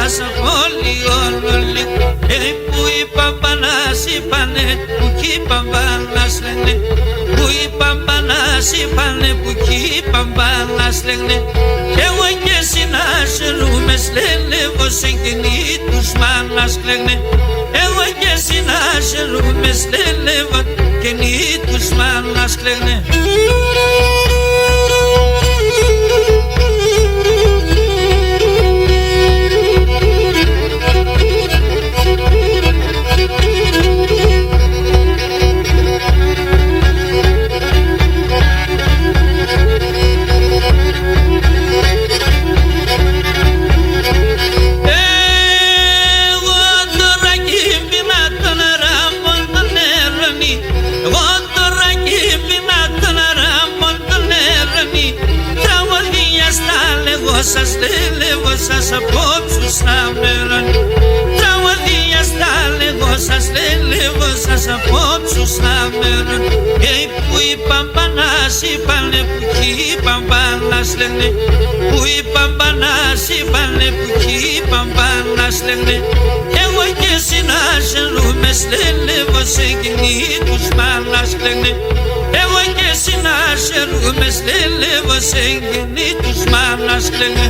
πάσα πόλη όλη. Που οι παμπανάς είπανε που κι οι παμπανάς λένε. Που οι παμπανάς είπανε που κι οι παμπανάς λένε. Κι εγώ και εσύ να σελούμε λένε πως εκείνοι τους μάνας κλαίγνε. Εγώ και εσύ να σελούμε λένε πως εκείνοι τους μάνας κλαίγνε. Σας λέγω σας απόψου στα μέραν. Τραγωδία στα λέγω σας λέγω σας απόψου στα μέραν. Που οι παμπανάς είπανε που κι οι παμπανάς λένε. Που οι παμπανάς είπανε που κι οι παμπανάς λένε. Εγώ και εσύ να σελούμε λένε πως εκείνοι τους μάνας λένε. Εγώ και εσύ να σελούμε λένε πως εκείνοι τους μάνας λένε.